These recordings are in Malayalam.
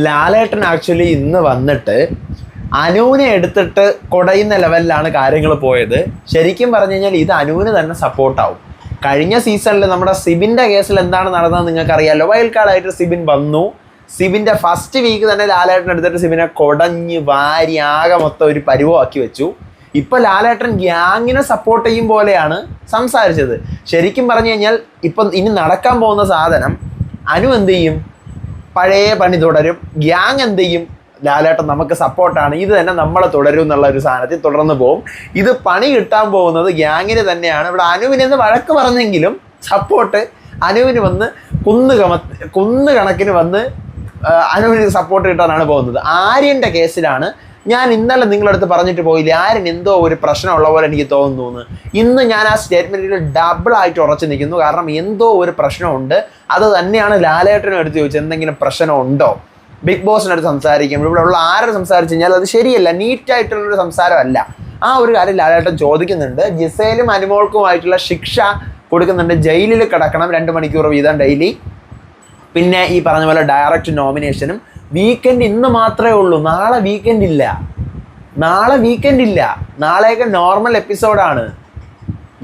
ലാലേട്ടൻ ആക്ച്വലി ഇന്ന് വന്നിട്ട് അനുവിനെ എടുത്തിട്ട് കുടയുന്ന ലെവലിലാണ് കാര്യങ്ങൾ പോയത്. ശരിക്കും പറഞ്ഞു കഴിഞ്ഞാൽ ഇത് അനുവിന് തന്നെ സപ്പോർട്ടാവും. കഴിഞ്ഞ സീസണിൽ നമ്മുടെ സിബിൻ്റെ കേസിൽ എന്താണ് നടന്നത് നിങ്ങൾക്കറിയാമല്ലോ. വൈൽഡ് കാർഡായിട്ട് സിബിൻ വന്നു. സിബിൻ്റെ ഫസ്റ്റ് വീക്ക് തന്നെ ലാലേട്ടൻ എടുത്തിട്ട് സിബിനെ കുടഞ്ഞ് വാരി ആകെ മൊത്തം ഒരു പരുവമാക്കി വെച്ചു. ഇപ്പം ലാലേട്ടൻ ഗ്യാങ്ങിനെ സപ്പോർട്ട് ചെയ്യും പോലെയാണ് സംസാരിച്ചത്. ശരിക്കും പറഞ്ഞു കഴിഞ്ഞാൽ ഇപ്പം ഇനി നടക്കാൻ പോകുന്ന സാധനം, അനു എന്ത് ചെയ്യും? പഴയ പണി തുടരും. ഗ്യാങ് എന്ത് ചെയ്യും? ലാലേട്ടൻ നമുക്ക് സപ്പോർട്ടാണ്, ഇത് തന്നെ നമ്മളെ തുടരും എന്നുള്ള ഒരു സാധനത്തിൽ തുടർന്ന് പോകും. ഇത് പണി കിട്ടാൻ പോകുന്നത് ഗ്യാങ്ങിന് തന്നെയാണ്. ഇവിടെ അനുവിനെന്ന് വഴക്ക് പറഞ്ഞെങ്കിലും സപ്പോർട്ട് അനുവിന് വന്ന് കുന്നുകണക്കിന് വന്ന് അനുവിന് സപ്പോർട്ട് കിട്ടാനാണ് പോകുന്നത്. ആര്യൻ്റെ കേസിലാണ് ഞാൻ ഇന്നലെ നിങ്ങളടുത്ത് പറഞ്ഞിട്ട് പോയില്ലേ, ആര്യൻ എന്തോ ഒരു പ്രശ്നമുള്ള പോലെ എനിക്ക് തോന്നുന്നു. ഇന്ന് ഞാൻ ആ സ്റ്റേറ്റ്മെൻറ്റിൽ ഡബിളായിട്ട് ഉറച്ചു നിൽക്കുന്നു. കാരണം എന്തോ ഒരു പ്രശ്നമുണ്ട്. അത് തന്നെയാണ് ലാലേട്ടനും എടുത്ത് ചോദിച്ചത്, എന്തെങ്കിലും പ്രശ്നമുണ്ടോ? ബിഗ് ബോസിനടുത്ത് സംസാരിക്കുമ്പോൾ ഇവിടെ ഉള്ള ആരും സംസാരിച്ച് കഴിഞ്ഞാൽ അത് ശരിയല്ല, നീറ്റായിട്ടുള്ളൊരു സംസാരമല്ല. ആ ഒരു കാര്യം ലാലേട്ടൻ ചോദിക്കുന്നുണ്ട്. ജിസേലും അനുമോൾക്കുമായിട്ടുള്ള ശിക്ഷ കൊടുക്കുന്നുണ്ട്. ജയിലിൽ കിടക്കണം 2 മണിക്കൂർ വീതം ഡെയിലി. പിന്നെ ഈ പറഞ്ഞ പോലെ ഡയറക്റ്റ് നോമിനേഷനും. വീക്കെൻഡ് ഇന്ന് മാത്രമേ ഉള്ളൂ, നാളെ വീക്കെൻഡ് ഇല്ല. നാളെയൊക്കെ നോർമൽ എപ്പിസോഡാണ്,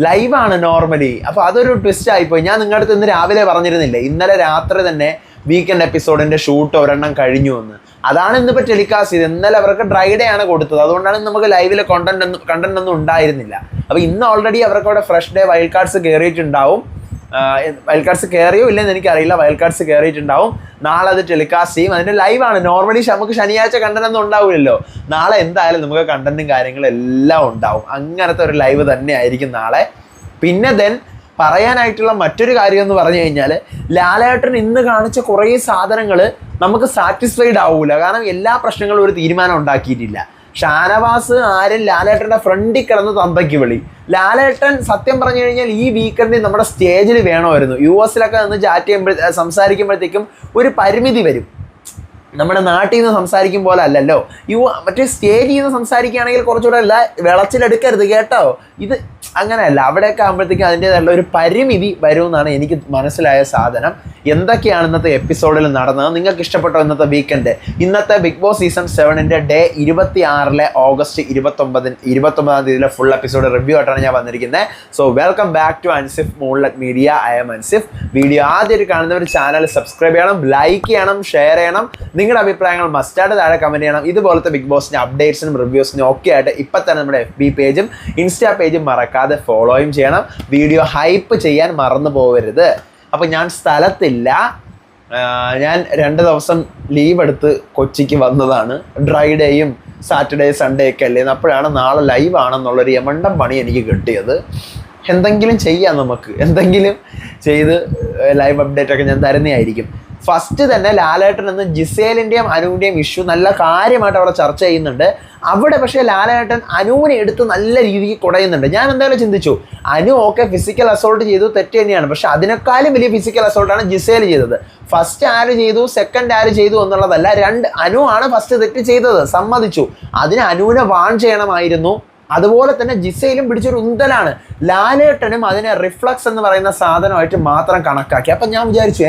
ലൈവാണ് നോർമലി. അപ്പോൾ അതൊരു ട്വിസ്റ്റ് ആയിപ്പോയി. ഞാൻ നിങ്ങളുടെ അടുത്ത് ഇന്ന് രാവിലെ പറഞ്ഞിരുന്നില്ലേ, ഇന്നലെ രാത്രി തന്നെ വീക്കെൻഡ് എപ്പിസോഡിൻ്റെ ഷൂട്ട് ഒരെണ്ണം കഴിഞ്ഞു എന്ന്. അതാണ് ഇന്നിപ്പോൾ ടെലികാസ്റ്റ് ചെയ്തത്. ഇന്നലെ അവർക്ക് ഡ്രൈ ഡേ ആണ് കൊടുത്തത്, അതുകൊണ്ടാണ് നമുക്ക് ലൈവിൽ കണ്ടന്റ് ഒന്നും ഉണ്ടായിരുന്നില്ല. അപ്പോൾ ഇന്ന് ഓൾറെഡി അവർക്ക് അവിടെ ഫ്രഷ് ഡേ വൈൽഡ് കാർഡ്സ് കയറിയിട്ടുണ്ടാവും. വൈൽഡ് കാർഡ്സ് കയറിയോ ഇല്ലെന്ന് എനിക്കറിയില്ല. വൈൽഡ് കാർഡ്സ് കയറിയിട്ടുണ്ടാവും. നാളെ അത് ടെലികാസ്റ്റ് ചെയ്യും. അതിൻ്റെ ലൈവാണ്. നോർമലി നമുക്ക് ശനിയാഴ്ച കണ്ടന്റ് ഒന്നും ഉണ്ടാവില്ലല്ലോ. നാളെ എന്തായാലും നമുക്ക് കണ്ടന്റും കാര്യങ്ങളും എല്ലാം ഉണ്ടാവും. അങ്ങനത്തെ ഒരു ലൈവ് തന്നെ ആയിരിക്കും നാളെ. പിന്നെ പറയാനായിട്ടുള്ള മറ്റൊരു കാര്യം എന്ന് പറഞ്ഞു കഴിഞ്ഞാൽ, ലാലേട്ടൻ ഇന്ന് കാണിച്ച കുറേ സാധനങ്ങൾ നമുക്ക് സാറ്റിസ്ഫൈഡ് ആവൂല. കാരണം എല്ലാ പ്രശ്നങ്ങളും ഒരു തീരുമാനം ഉണ്ടാക്കിയിട്ടില്ല. ഷാനവാസ് ആര്യൻ ലാലേട്ടൻ്റെ ഫ്രണ്ടിൽ കിടന്ന് തന്തയ്ക്ക് വിളി. ലാലേട്ടൻ സത്യം പറഞ്ഞു കഴിഞ്ഞാൽ ഈ വീക്കെൻഡിൽ നമ്മുടെ സ്റ്റേജിൽ വേണമായിരുന്നു. US നിന്ന് ചാറ്റ് സംസാരിക്കുമ്പോഴത്തേക്കും ഒരു പരിമിതി വരും. നമ്മുടെ നാട്ടിൽ നിന്ന് സംസാരിക്കും പോലെ അല്ലല്ലോ. മറ്റേ സ്റ്റേജിൽ നിന്ന് സംസാരിക്കുകയാണെങ്കിൽ കുറച്ചുകൂടെ അല്ല, വിളച്ചിലെടുക്കരുത് കേട്ടോ. ഇത് അങ്ങനെയല്ല. അവിടെയൊക്കെ ആകുമ്പോഴത്തേക്കും അതിൻ്റേതായിട്ടുള്ള ഒരു പരിമിതി വരുമെന്നാണ് എനിക്ക് മനസ്സിലായ സാധനം. എന്തൊക്കെയാണ് ഇന്നത്തെ എപ്പിസോഡിൽ നടന്നത്? നിങ്ങൾക്ക് ഇഷ്ടപ്പെട്ടോ ഇന്നത്തെ വീക്കെൻഡ്? ഇന്നത്തെ ബിഗ് ബോസ് സീസൺ 7ൻ്റെ ഡേ 26 ഓഗസ്റ്റ് 29 തീയതിയിലെ ഫുൾ എപ്പിസോഡ് റിവ്യൂ ആയിട്ടാണ് ഞാൻ വന്നിരിക്കുന്നത്. So welcome back to Ansif Moonlight media. I am Ansif. Video ആദ്യമായിട്ട് കാണുന്നവർ ചാനൽ സബ്സ്ക്രൈബ് ചെയ്യണം, ലൈക്ക് ചെയ്യണം, ഷെയർ ചെയ്യണം. നിങ്ങളുടെ അഭിപ്രായങ്ങൾ മസ്റ്റായിട്ട് താഴെ കമൻറ്റ് ചെയ്യണം. ഇതുപോലത്തെ ബിഗ് ബോസിൻ്റെ അപ്ഡേറ്റ്സിനും റിവ്യൂസിനും ഒക്കെ ആയിട്ട് ഇപ്പം തന്നെ നമ്മുടെ FB പേജും ഇൻസ്റ്റാ പേജും മറക്കാതെ ഫോളോയും ചെയ്യണം. വീഡിയോ ഹൈപ്പ് ചെയ്യാൻ മറന്നു പോകരുത്. അപ്പോൾ ഞാൻ സ്ഥലത്തില്ല. ഞാൻ 2 ദിവസം ലീവ് എടുത്ത് കൊച്ചിക്ക് വന്നതാണ്. ഡ്രൈ ഡേയും സാറ്റർഡേ സൺഡേ ഒക്കെ അല്ലേ, അപ്പോഴാണ് നാളെ ലൈവ് ആണെന്നുള്ളൊരു യമണ്ടം പണി എനിക്ക് കിട്ടിയത്. എന്തെങ്കിലും ചെയ്യാം, നമുക്ക് എന്തെങ്കിലും ചെയ്ത് ലൈവ് അപ്ഡേറ്റ് ഒക്കെ ഞാൻ തരുന്നതായിരിക്കും. ഫസ്റ്റ് തന്നെ ലാലേട്ടൻ എന്ന് ജിസേലിൻ്റെയും അനുവിൻ്റെയും ഇഷ്യൂ നല്ല കാര്യമായിട്ട് അവിടെ ചർച്ച ചെയ്യുന്നുണ്ട്. അവിടെ പക്ഷേ ലാലേട്ടൻ അനുവിനെ എടുത്ത് നല്ല രീതിക്ക് കുടയുന്നുണ്ട്. ഞാൻ എന്തായാലും ചിന്തിച്ചു, അനു ഓക്കെ ഫിസിക്കൽ അസോൾട്ട് ചെയ്തു, തെറ്റ് തന്നെയാണ്. പക്ഷെ അതിനേക്കാളും വലിയ ഫിസിക്കൽ അസോൾട്ടാണ് ജിസേൽ ചെയ്തത്. ഫസ്റ്റ് ആര് ചെയ്തു, സെക്കൻഡ് ആര് ചെയ്തു എന്നുള്ളതല്ല, അനു ആണ് ഫസ്റ്റ് തെറ്റ് ചെയ്തത്, സമ്മതിച്ചു. അതിന് അനുവിനെ വാൺ ചെയ്യണമായിരുന്നു. അതുപോലെ തന്നെ ജിസയിലും പിടിച്ചൊരു ഉന്തലാണ്. ലാലേട്ടനും അതിനെ റിഫ്ലക്സ് എന്ന് പറയുന്ന സാധനമായിട്ട് മാത്രം കണക്കാക്കി. അപ്പം ഞാൻ വിചാരിച്ചു,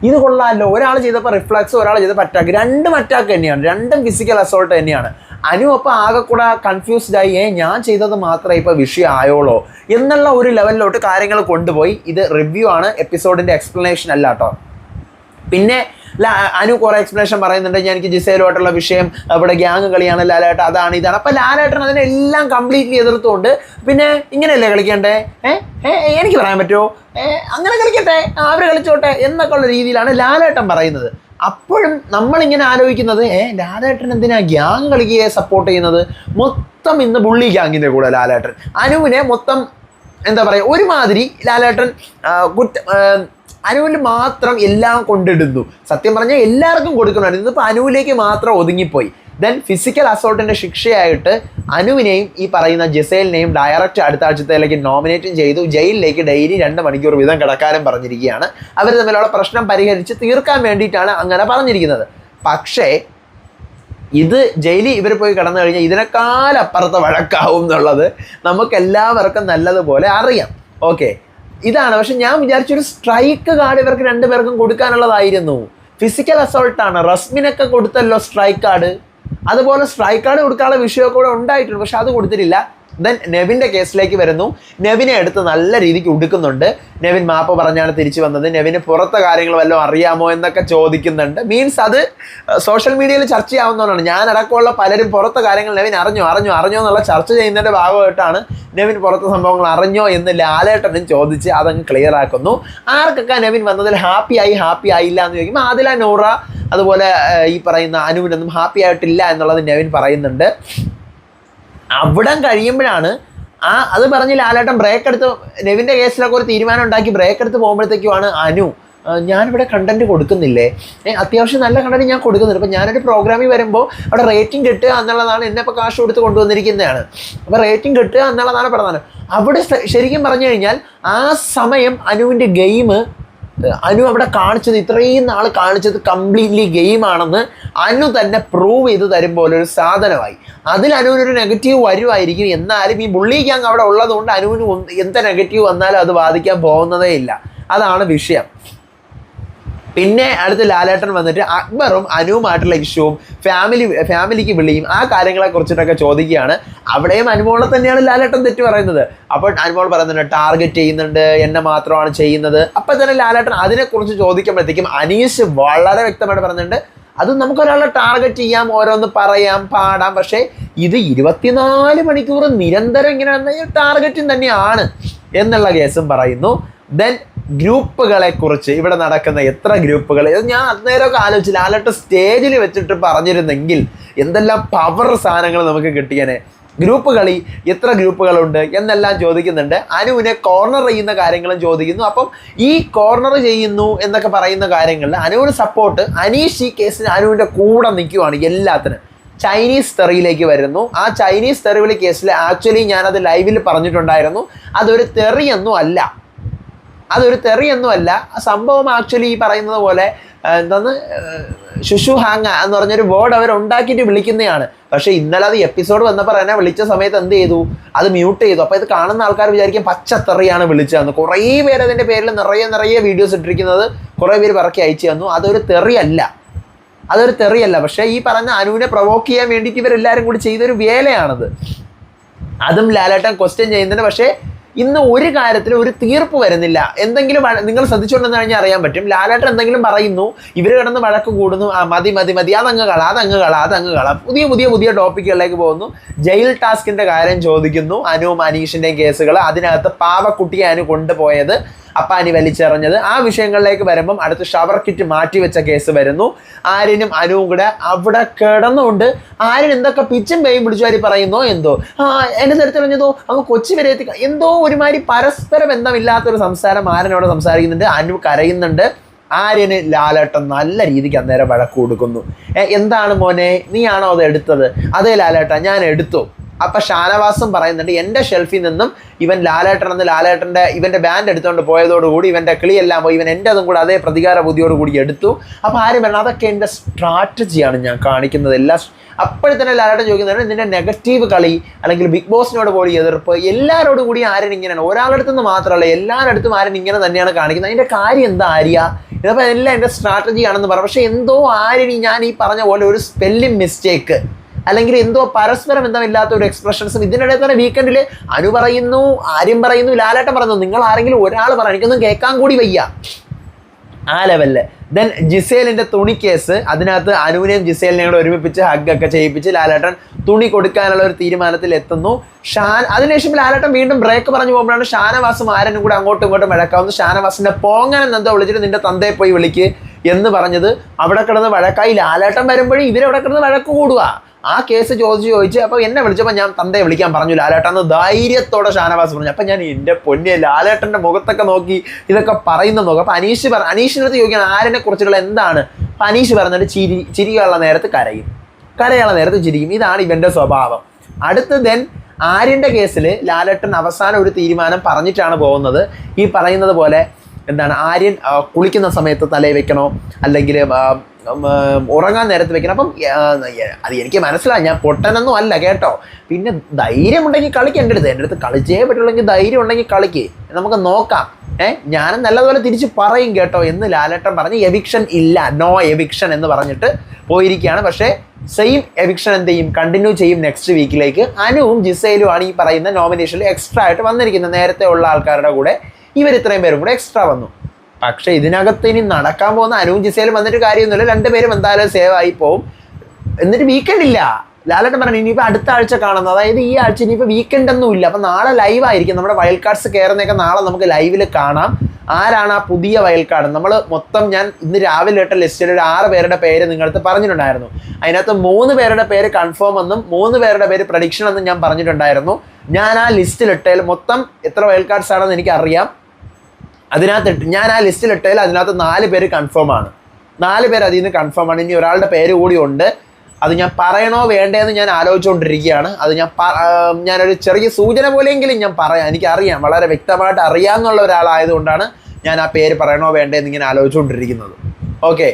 ഇത് കൊള്ളാമല്ലോ. ഒരാൾ ചെയ്തപ്പോൾ റിഫ്ലക്സ്, ഒരാൾ ചെയ്തപ്പോൾ അറ്റാക്ക്. രണ്ടും അറ്റാക്ക് തന്നെയാണ്, രണ്ടും ഫിസിക്കൽ അസോൾട്ട് തന്നെയാണ്. അനു അപ്പോൾ ആകെ കൂടെ കൺഫ്യൂസ്ഡായി, ഞാൻ ചെയ്തത് മാത്രമേ ഇപ്പോൾ വിഷയം ആയോളോ എന്നുള്ള ഒരു ലെവലിലോട്ട് കാര്യങ്ങൾ കൊണ്ടുപോയി. ഇത് റിവ്യൂ ആണ്, എപ്പിസോഡിൻ്റെ എക്സ്പ്ലനേഷൻ അല്ല കേട്ടോ. പിന്നെ അനു കുറേ എക്സ്പ്ലനേഷൻ പറയുന്നുണ്ട്. എനിക്ക് ജിസേലുമായിട്ടുള്ള വിഷയം ഇവിടെ ഗ്യാങ് കളിയാണ്, ലാലേട്ടൻ അതാണ് ഇതാണ്. അപ്പം ലാലേട്ടൻ അതിനെല്ലാം കംപ്ലീറ്റ്ലി എതിർത്തുകൊണ്ട് പിന്നെ ഇങ്ങനെയല്ലേ കളിക്കണ്ടേ, എനിക്ക് പറയാൻ പറ്റുമോ, അങ്ങനെ കളിക്കട്ടെ, അവർ കളിച്ചോട്ടെ എന്നൊക്കെ ഉള്ള രീതിയിലാണ് ലാലേട്ടൻ പറയുന്നത്. അപ്പോഴും നമ്മളിങ്ങനെ ആലോചിക്കുന്നത്, ലാലേട്ടൻ എന്തിനാ ഗ്യാങ് കളിക്കുകയെ സപ്പോർട്ട് ചെയ്യുന്നത്? മൊത്തം ഇന്ന് ബുള്ളി ഗ്യാങ്ങിൻ്റെ കൂടെ ലാലേട്ടൻ. അനുവിനെ മൊത്തം എന്താ പറയുക, ഒരുമാതിരി ലാലേട്ടൻ അനുവിൽ മാത്രം എല്ലാം കൊണ്ടിടുന്നു. സത്യം പറഞ്ഞാൽ എല്ലാവർക്കും കൊടുക്കണമായിരുന്നു. ഇതിപ്പോൾ അനുവിലേക്ക് മാത്രം ഒതുങ്ങിപ്പോയി. ദെൻ ഫിസിക്കൽ അസോൾട്ടിൻ്റെ ശിക്ഷയായിട്ട് അനുവിനെയും ഈ പറയുന്ന ജിസേലിനെയും ഡയറക്റ്റ് അടുത്ത ആഴ്ചത്തേക്ക് നോമിനേറ്റും ചെയ്തു. ജയിലിലേക്ക് ഡെയിലി 2 മണിക്കൂർ വീതം കിടക്കാനും പറഞ്ഞിരിക്കുകയാണ്. അവർ തമ്മിലുള്ള പ്രശ്നം പരിഹരിച്ച് തീർക്കാൻ വേണ്ടിയിട്ടാണ് അങ്ങനെ പറഞ്ഞിരിക്കുന്നത്. പക്ഷേ ഇത് ജയിലിൽ ഇവർ പോയി കിടന്നു കഴിഞ്ഞാൽ ഇതിനേക്കാളപ്പുറത്തെ വഴക്കാവും എന്നുള്ളത് നമുക്കെല്ലാവർക്കും നല്ലതുപോലെ അറിയാം. ഓക്കെ, ഇതാണ്. പക്ഷെ ഞാൻ വിചാരിച്ചൊരു സ്ട്രൈക്ക് കാർഡ് ഇവർക്ക് 2 പേർക്കും കൊടുക്കാനുള്ളതായിരുന്നു. ഫിസിക്കൽ അസോൾട്ടാണ്. റസ്മിനൊക്കെ കൊടുത്തല്ലോ സ്ട്രൈക്ക് കാർഡ്, അതുപോലെ സ്ട്രൈക്ക് കാർഡ് കൊടുക്കാനുള്ള വിഷയമൊക്കെ കൂടെ ഉണ്ടായിട്ടുണ്ട്, പക്ഷെ അത് കൊടുത്തിട്ടില്ല. ദെൻ നെവിൻ്റെ കേസിലേക്ക് വരുന്നു. നെവിനെ എടുത്ത് നല്ല രീതിക്ക് ഉടുക്കുന്നുണ്ട്. നെവിൻ മാപ്പ് പറഞ്ഞാണ് തിരിച്ചു വന്നത്, നെവിന് പുറത്തെ കാര്യങ്ങൾ വല്ലതും അറിയാമോ എന്നൊക്കെ ചോദിക്കുന്നുണ്ട്. മീൻസ് അത് സോഷ്യൽ മീഡിയയിൽ ചർച്ചയാവുന്നതാണ്. ഞാനടക്കമുള്ള പലരും പുറത്തെ കാര്യങ്ങൾ നെവിൻ അറിഞ്ഞോ എന്നുള്ള ചർച്ച ചെയ്യുന്നതിൻ്റെ ഭാഗമായിട്ടാണ് നെവിൻ പുറത്തെ സംഭവങ്ങൾ അറിഞ്ഞോ എന്ന് ലാലേട്ടനും ചോദിച്ച് അതങ്ങ് ക്ലിയർ ആക്കുന്നു. ആർക്കൊക്കെ നെവിൻ വന്നതിൽ ഹാപ്പി ആയില്ല എന്ന് ചോദിക്കുമ്പോൾ ആദില, നൂറ, അതുപോലെ ഈ പറയുന്ന അനുവിനൊന്നും ഹാപ്പി ആയിട്ടില്ല എന്നുള്ളത് നെവിൻ പറയുന്നുണ്ട്. അവിടം കഴിയുമ്പോഴാണ് അത് പറഞ്ഞ് ലാലേട്ടൻ ബ്രേക്ക് എടുത്ത് നെവിൻ്റെ കേസിലൊക്കെ ഒരു തീരുമാനം ഉണ്ടാക്കി ബ്രേക്ക് എടുത്ത് പോകുമ്പോഴത്തേക്കുമാണ് അനു, ഞാനിവിടെ കണ്ടന്റ് കൊടുക്കുന്നില്ലേ, അത്യാവശ്യം നല്ല കണ്ടന്റ് ഞാൻ കൊടുക്കുന്നുണ്ട്, അപ്പോൾ ഞാനൊരു പ്രോഗ്രാമിൽ വരുമ്പോൾ അവിടെ റേറ്റിംഗ് കിട്ടുക എന്നുള്ളതാണ്, എന്നെ ഇപ്പോൾ കാശ് കൊടുത്ത് കൊണ്ടുവന്നിരിക്കുന്നതാണ്, അപ്പോൾ റേറ്റിംഗ് കിട്ടുക എന്നുള്ളതാണ് പ്രധാനം. അവിടെ ശരിക്കും പറഞ്ഞു കഴിഞ്ഞാൽ ആ സമയം അനുവിൻ്റെ ഗെയിം, അനു അവിടെ കാണിച്ചത്, ഇത്രയും നാൾ കാണിച്ചത് കംപ്ലീറ്റ്ലി ഗെയിമാണെന്ന് അനു തന്നെ പ്രൂവ് ചെയ്ത് തരും പോലെ ഒരു സാധനമായി. അതിൽ അനുവിനൊരു നെഗറ്റീവ് വരുമായിരിക്കും, എന്നാലും ഈ ബുള്ളി ഗ്യാങ് അവിടെ ഉള്ളതുകൊണ്ട് അനുവിന് എന്ത് നെഗറ്റീവ് വന്നാലും അത് ബാധിക്കാൻ പോകുന്നതേ ഇല്ല. അതാണ് വിഷയം. പിന്നെ അടുത്ത് ലാലേട്ടൻ വന്നിട്ട് അക്ബറും അനുവുമായിട്ടുള്ള ഇഷ്യൂവും ഫാമിലിക്ക് വിളിയും ആ കാര്യങ്ങളെ കുറിച്ചിട്ടൊക്കെ ചോദിക്കുകയാണ്. അവിടെയും അനുമോളെ തന്നെയാണ് ലാലേട്ടൻ തെറ്റ് പറയുന്നത്. അപ്പോൾ അനുമോൾ പറയുന്നുണ്ട് ടാർഗറ്റ് ചെയ്യുന്നുണ്ട്, എന്നെ മാത്രമാണ് ചെയ്യുന്നത്. അപ്പം തന്നെ ലാലേട്ടൻ അതിനെക്കുറിച്ച് ചോദിക്കുമ്പോഴത്തേക്കും അനീഷ് വളരെ വ്യക്തമായിട്ട് പറയുന്നുണ്ട്, അത് നമുക്കൊരാളെ ടാർഗറ്റ് ചെയ്യാം, ഓരോന്ന് പറയാം, പാടാം, പക്ഷേ ഇത് 24 മണിക്കൂർ നിരന്തരം ഇങ്ങനെ ടാർഗറ്റിംഗ് തന്നെയാണ് എന്നുള്ള കേസും പറയുന്നു. ദെൻ ഗ്രൂപ്പുകളെ കുറിച്ച് ഇവിടെ നടക്കുന്ന എത്ര ഗ്രൂപ്പുകൾ, ഞാൻ അന്നേരമൊക്കെ ആലോചിച്ച് ലാലേട്ടൻ സ്റ്റേജിൽ വെച്ചിട്ട് പറഞ്ഞിരുന്നെങ്കിൽ എന്തെല്ലാം പവർ സാധനങ്ങൾ നമുക്ക് കിട്ടിയേനെ. ഗ്രൂപ്പ് കളി, എത്ര ഗ്രൂപ്പുകളുണ്ട് എന്നെല്ലാം ചോദിക്കുന്നുണ്ട്. അനുവിനെ കോർണർ ചെയ്യുന്ന കാര്യങ്ങളും ചോദിക്കുന്നു. അപ്പം ഈ കോർണർ ചെയ്യുന്നു എന്നൊക്കെ പറയുന്ന കാര്യങ്ങളിൽ അനുവിന് സപ്പോർട്ട്, അനീഷ് ഈ കേസിന് അനുവിൻ്റെ കൂടെ നിൽക്കുവാണ് എല്ലാത്തിനും. ചൈനീസ് തെറിയിലേക്ക് വരുന്നു. ആ ചൈനീസ് തെറിവിളി കേസിൽ ആക്ച്വലി ഞാനത് ലൈവിൽ പറഞ്ഞിട്ടുണ്ടായിരുന്നു, അതൊരു തെറിയൊന്നും അല്ല, സംഭവം ആക്ച്വലി ഈ പറയുന്നത് പോലെ എന്താണ് ശുശു ഹാങ്ങ എന്ന് പറഞ്ഞൊരു വേർഡ് അവർ ഉണ്ടാക്കിയിട്ട് വിളിക്കുന്നതാണ്. പക്ഷേ ഇന്നലെ അത് എപ്പിസോഡ് വന്നപ്പോൾ എന്നെ വിളിച്ച സമയത്ത് എന്ത് ചെയ്തു, അത് മ്യൂട്ട് ചെയ്തു. അപ്പോൾ ഇത് കാണുന്ന ആൾക്കാർ വിചാരിക്കും പച്ചത്തെറിയാണ് വിളിച്ചതെന്ന്. കുറേ പേര് അതിൻ്റെ പേരിൽ നിറയെ വീഡിയോസ് ഇട്ടിരിക്കുന്നത് കുറേ പേര് പറക്കി അയച്ചു തന്നു. അതൊരു തെറിയല്ല. പക്ഷേ ഈ പറഞ്ഞ അനുവിനെ പ്രൊവോക്ക് ചെയ്യാൻ വേണ്ടിയിട്ട് ഇവരെല്ലാവരും കൂടി ചെയ്തൊരു വേലയാണത്. അതും ലാലേട്ടൻ ക്വസ്റ്റ്യൻ ചെയ്യുന്നുണ്ട്. പക്ഷേ ഇന്ന് ഒരു കാര്യത്തിൽ ഒരു തീർപ്പ് വരുന്നില്ല. എന്തെങ്കിലും നിങ്ങൾ ശ്രദ്ധിച്ചുകൊണ്ടെന്ന് കഴിഞ്ഞാൽ അറിയാൻ പറ്റും, ലാലേട്ടൻ എന്തെങ്കിലും പറയുന്നു, ഇവർ കിടന്ന് വഴക്ക് കൂടുന്നു, മതി അതങ്ങ് കള, പുതിയ ടോപ്പിക്കുകളിലേക്ക് പോകുന്നു. ജയിൽ ടാസ്കിൻ്റെ കാര്യം ചോദിക്കുന്നു, അനുവും അനീഷിൻ്റെയും കേസുകൾ, അതിനകത്ത് പാവക്കുട്ടിയെ അനു കൊണ്ടുപോയത്, അപ്പാനി വലിച്ചെറിഞ്ഞത്, ആ വിഷയങ്ങളിലേക്ക് വരുമ്പം അടുത്ത് ഷവർ കിറ്റ് മാറ്റിവെച്ച കേസ് വരുന്നു. ആര്യനും അനുവും കൂടെ അവിടെ കിടന്നുകൊണ്ട് ആര്യൻ എന്തൊക്കെ പിച്ചും പേയും പിടിച്ചുവാരി പറയുന്നോ എന്തോ, എന്നെ എടുത്തെറിഞ്ഞതോ അങ്ങ് കൊച്ചി വരെ എത്തി, എന്തോ ഒരുമാതിരി പരസ്പര ബന്ധമില്ലാത്തൊരു സംസാരം ആര്യനോട് സംസാരിക്കുന്നുണ്ട്. അനു കരയുന്നുണ്ട്. ആര്യന് ലാലേട്ടൻ നല്ല രീതിക്ക് അന്നേരം വഴക്ക് കൊടുക്കുന്നു. എന്താണ് മോനെ, നീയാണോ അത് എടുത്തത്? അതേ ലാലേട്ട, ഞാൻ എടുത്തു. അപ്പം ഷാനവാസും പറയുന്നുണ്ട്, എൻ്റെ ഷെൽഫിൽ നിന്നും ഇവൻ ലാലേട്ടൻ്റെ ഇവൻ്റെ ബാൻഡ് എടുത്തുകൊണ്ട് പോയതോടുകൂടി ഇവൻ്റെ കിളിയെല്ലാം പോയി, ഇവൻ എൻ്റെ അതും കൂടെ അതേ പ്രതികാര ബുദ്ധിയോടുകൂടി എടുത്തു. അപ്പോൾ ആരും പറഞ്ഞു അതൊക്കെ എൻ്റെ സ്ട്രാറ്റജിയാണ് ഞാൻ കാണിക്കുന്നത് എല്ലാം. അപ്പോഴത്തന്നെ ലാലേട്ടൻ ചോദിക്കുന്നുണ്ട്, ഇതിൻ്റെ നെഗറ്റീവ് കളി അല്ലെങ്കിൽ ബിഗ് ബോസിനോട് പോയി എതിർപ്പ് എല്ലാവരോടും കൂടി ആരും ഇങ്ങനെയാണ്, ഒരാളടുത്തു നിന്ന് മാത്രമല്ല എല്ലാവരുടെ ആരും ഇങ്ങനെ തന്നെയാണ് കാണിക്കുന്നത്. അതിൻ്റെ കാര്യം എന്താ ആര്യ, ഇതപ്പോൾ എല്ലാം എൻ്റെ സ്ട്രാറ്റജിയാണെന്ന് പറഞ്ഞു. പക്ഷേ എന്തോ ആര്യന് ഞാൻ ഈ പറഞ്ഞ പോലെ ഒരു സ്പെല്ലിംഗ് മിസ്റ്റേക്ക് അല്ലെങ്കിൽ എന്തോ പരസ്പരം ബന്ധമില്ലാത്ത ഒരു എക്സ്പ്രഷൻസും ഇതിനിടയിൽ തന്നെ വീക്കെൻഡിൽ അനു പറയുന്നു, ആര്യം പറയുന്നു, ലാലേട്ടൻ പറയുന്നു, നിങ്ങൾ ആരെങ്കിലും ഒരാൾ പറ, എനിക്കൊന്നും കേൾക്കാൻ കൂടി വയ്യ ആ ലെവലില്. ദെൻ ജിസേലിൻ്റെ തുണി കേസ്, അതിനകത്ത് അനുവിനെയും ജിസേലിനെയും കൂടെ ഒരുമിപ്പിച്ച് ഹഗ്ഗൊക്കെ ചെയ്യിപ്പിച്ച് ലാലേട്ടൻ തുണി കൊടുക്കാനുള്ള ഒരു തീരുമാനത്തിൽ എത്തുന്നു. അതിനുശേഷം ലാലേട്ടൻ വീണ്ടും ബ്രേക്ക് പറഞ്ഞു പോകുമ്പോഴാണ് ഷാനവാസും ആരനും കൂടെ അങ്ങോട്ടും ഇങ്ങോട്ടും വഴക്കാവുന്നു. ഷാനവാസിൻ്റെ പോങ്ങനെന്ന് എന്തോ വിളിച്ചിട്ട് നിന്റെ തന്തയെ പോയി വിളിക്ക് എന്ന് പറഞ്ഞത് അവിടെ കിടന്ന് വഴക്കായി. ലാലേട്ടൻ വരുമ്പോഴും ഇവരവിടെ കിടന്ന് വഴക്ക് കൂടുക. ആ കേസ് ചോദിച്ച് അപ്പോൾ എന്നെ വിളിച്ചപ്പോൾ ഞാൻ തന്തയെ വിളിക്കാൻ പറഞ്ഞു ലാലേട്ടൻ ധൈര്യത്തോടെ ഷാനവാസ് പറഞ്ഞു. അപ്പം ഞാൻ എൻ്റെ പൊന്നെ ലാലേട്ടൻ്റെ മുഖത്തൊക്കെ നോക്കി ഇതൊക്കെ പറയുന്ന നോക്കും. അപ്പോൾ അനീഷിൻ്റെ അടുത്ത് ചോദിക്കണം ആരിനെ കുറിച്ചുള്ള എന്താണ്. അപ്പം അനീഷ് പറഞ്ഞിട്ട് ചിരിയുള്ള നേരത്ത് കരയുള്ള നേരത്ത് ചിരിക്കും. ഇതാണ് ഇവൻ്റെ സ്വഭാവം. അടുത്ത് ദെൻ ആര്യൻ്റെ കേസിൽ ലാലേട്ടൻ അവസാനം ഒരു തീരുമാനം പറഞ്ഞിട്ടാണ് പോകുന്നത്. ഈ പറയുന്നത് പോലെ എന്താണ്, ആര്യൻ കുളിക്കുന്ന സമയത്ത് തലയിൽ വെക്കണോ അല്ലെങ്കിൽ ഉറങ്ങാൻ നേരത്ത് വെക്കണം. അപ്പം അത് എനിക്ക് മനസ്സിലായി, ഞാൻ പൊട്ടനൊന്നും അല്ല കേട്ടോ. പിന്നെ ധൈര്യം ഉണ്ടെങ്കിൽ കളിക്ക്, എൻ്റെ അടുത്ത് കളിച്ചേ പറ്റുള്ളെങ്കിൽ ധൈര്യം ഉണ്ടെങ്കിൽ കളിക്ക്, നമുക്ക് നോക്കാം. ഞാനും നല്ലതുപോലെ തിരിച്ച് പറയും കേട്ടോ എന്ന് ലാലേട്ടൻ പറഞ്ഞ് എവിക്ഷൻ ഇല്ല, നോ എവിക്ഷൻ എന്ന് പറഞ്ഞിട്ട് പോയിരിക്കുകയാണ്. പക്ഷേ സെയിം എവിക്ഷൻ എന്ത് ചെയ്യും, കണ്ടിന്യൂ ചെയ്യും നെക്സ്റ്റ് വീക്കിലേക്ക്. അനുവും ജിസയിലും ആണ് ഈ പറയുന്ന നോമിനേഷനിൽ എക്സ്ട്രാ ആയിട്ട് വന്നിരിക്കുന്നത്. നേരത്തെ ഉള്ള ആൾക്കാരുടെ കൂടെ ഇവർ ഇത്രയും പേരും കൂടെ എക്സ്ട്രാ വന്നു. പക്ഷേ ഇതിനകത്ത് ഇനി നടക്കാൻ പോകുന്ന അനുവും ജിസയിലും വന്നിട്ട് കാര്യമൊന്നുമില്ല, രണ്ടുപേരും എന്തായാലും സേവ് ആയി പോവും. എന്നിട്ട് വീക്കെൻഡ് ഇല്ല. ലാലേട്ടൻ പറഞ്ഞു ഇനിയിപ്പോൾ അടുത്ത ആഴ്ച കാണുന്നത്, അതായത് ഈ ആഴ്ച ഇനിയിപ്പോൾ വീക്കെൻഡ് ഒന്നും ഇല്ല. അപ്പം നാളെ ലൈവ് ആയിരിക്കും. നമ്മുടെ വൈൽഡ് കാർഡ്സ് കയറുന്നതൊക്കെ നാളെ നമുക്ക് ലൈവിൽ കാണാം. ആരാണ് ആ പുതിയ വൈൽഡ് കാർഡ്? നമ്മൾ മൊത്തം ഞാൻ ഇന്ന് രാവിലെ ഇട്ട ലിസ്റ്റിൽ ഒരു 6 പേരുടെ പേര് നിങ്ങളടുത്ത് പറഞ്ഞിട്ടുണ്ടായിരുന്നു. അതിനകത്ത് 3 പേരുടെ പേര് കൺഫേം എന്നും 3 പേരുടെ പേര് പ്രഡിക്ഷൻ എന്നും ഞാൻ പറഞ്ഞിട്ടുണ്ടായിരുന്നു. ഞാൻ ആ ലിസ്റ്റിലിട്ടതിൽ മൊത്തം എത്ര വൈൽഡ് കാർഡ്സ് ആണെന്ന് എനിക്കറിയാം. ഞാൻ ആ ലിസ്റ്റിലിട്ടതിൽ അതിനകത്ത് 4 പേര് കൺഫേം ആണ്. 4 പേര് അതിൽ നിന്ന് കൺഫേം ആണ്. ഇനി ഒരാളുടെ പേര് കൂടി ഉണ്ട്. അത് ഞാൻ പറയണോ വേണ്ടേന്ന് ഞാൻ ആലോചിച്ചുകൊണ്ടിരിക്കുകയാണ്. അത് ഞാനൊരു ചെറിയ സൂചന പോലെയെങ്കിലും ഞാൻ പറയാം. എനിക്കറിയാം, വളരെ വ്യക്തമായിട്ട് അറിയാമെന്നുള്ള ഒരാളായതുകൊണ്ടാണ് ഞാൻ ആ പേര് പറയണോ വേണ്ടേന്ന് ഇങ്ങനെ ആലോചിച്ചുകൊണ്ടിരിക്കുന്നത്. ഓക്കെ,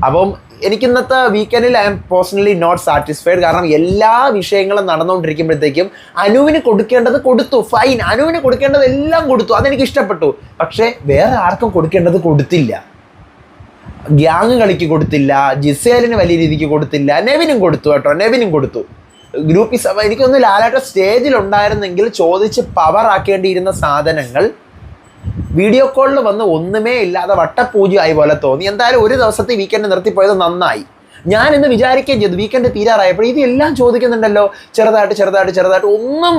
അപ്പം എനിക്കിന്നത്തെ വീക്കെൻഡിൽ I am personally not satisfied. കാരണം എല്ലാ വിഷയങ്ങളും നടന്നുകൊണ്ടിരിക്കുമ്പോഴത്തേക്കും അനുവിന് കൊടുക്കേണ്ടത് കൊടുത്തു, ഫൈൻ. അനുവിന് കൊടുക്കേണ്ടത് എല്ലാം കൊടുത്തു, അതെനിക്ക് ഇഷ്ടപ്പെട്ടു. പക്ഷേ വേറെ ആർക്കും കൊടുക്കേണ്ടത് കൊടുത്തില്ല. ഗ്യാങ് കളിക്ക് കൊടുത്തില്ല, ജിസേലിന് വലിയ രീതിക്ക് കൊടുത്തില്ല, നെവിനും കൊടുത്തു കേട്ടോ, നെവിനും കൊടുത്തു. ഗ്രൂപ്പിൽ എനിക്കൊന്ന് ലാലേട്ടൻ സ്റ്റേജിലുണ്ടായിരുന്നെങ്കിൽ ചോദിച്ച് പവർ ആക്കേണ്ടിയിരുന്ന സാധനങ്ങൾ വീഡിയോ കോളിൽ വന്ന് ഒന്നുമേ ഇല്ലാതെ വട്ടപൂജയായി പോലെ തോന്നി. എന്തായാലും ഒരു ദിവസത്തെ വീക്കെൻഡ് നിർത്തിപ്പോയത് നന്നായി. ഞാൻ ഇന്ന് വിചാരിക്കുകയും ചെയ്തു വീക്കെൻഡ് തീരാറായപ്പോൾ ഇതെല്ലാം ചോദിക്കുന്നുണ്ടല്ലോ, ചെറുതായിട്ട് ഒന്നും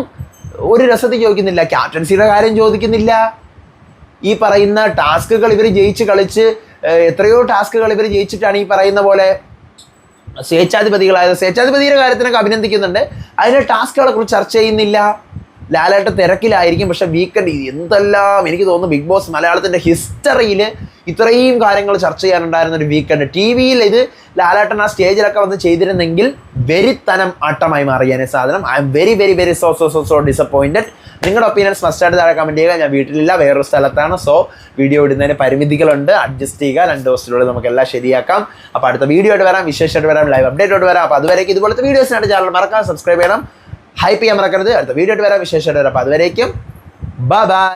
ഒരു രസത്തിൽ ചോദിക്കുന്നില്ല. ക്യാപ്റ്റൻസിയുടെ കാര്യം ചോദിക്കുന്നില്ല. ഈ പറയുന്ന ടാസ്കുകൾ ഇവർ ജയിച്ച് കളിച്ച് എത്രയോ ടാസ്കുകൾ ഇവർ ജയിച്ചിട്ടാണ് ഈ പറയുന്ന പോലെ സ്വേച്ഛാധിപതികളായത്. സ്വേച്ഛാധിപതിയുടെ കാര്യത്തിനൊക്കെ അഭിനന്ദിക്കുന്നുണ്ട്. അതിൻ്റെ ടാസ്കുകളെ കുറിച്ച് ചർച്ച ചെയ്യുന്നില്ല. ലാലേട്ടൻ തിരക്കിലായിരിക്കും. പക്ഷെ വീക്കെൻഡ് എന്തെല്ലാം എനിക്ക് തോന്നുന്നു ബിഗ് ബോസ് മലയാളത്തിൻ്റെ ഹിസ്റ്ററിയിൽ ഇത്രയും കാര്യങ്ങൾ ചർച്ച ചെയ്യാനുണ്ടായിരുന്ന ഒരു വീക്കെൻഡ്. ടി വിയിൽ ഇത് ലാലേട്ടൻ ആ സ്റ്റേജിലൊക്കെ വന്ന് ചെയ്തിരുന്നെങ്കിൽ വെരിത്തനം ആട്ടമായി മാറിയാനെ സാധനം. I am very so disappointed. നിങ്ങളുടെ ഒപ്പീനിയൻസ് മസ്റ്റായിട്ട് താഴെ കമൻറ്റ് ചെയ്യുക. ഞാൻ വീട്ടിലില്ല, വേറൊരു സ്ഥലത്താണ്. സോ വീഡിയോ ഇടുന്നതിന് പരിമിതികളുണ്ട്, അഡ്ജസ്റ്റ് ചെയ്യുക. 2 ദിവസത്തിനുള്ളിൽ നമുക്കെല്ലാം ശരിയാക്കാം. അപ്പോൾ അടുത്ത വീഡിയോ ആയിട്ട് വരാം, വിശേഷമായിട്ട് വരാം, ലൈവ് അപ്ഡേറ്റ് ആയിട്ട് വരാം. അപ്പോൾ അതുവരേക്കും ഇതുപോലത്തെ വീഡിയോസിനായിട്ട് ചാനൽ മറക്കാം, സബ്സ്ക്രൈബ് ചെയ്യണം, ഹൈപ്പ് ചെയ്യാൻ മറക്കരുത്. അടുത്ത വീഡിയോ ആയിട്ട് വരാം, വിശേഷമായിട്ട് വരാം. അപ്പോൾ അതുവരേക്കും ബൈ.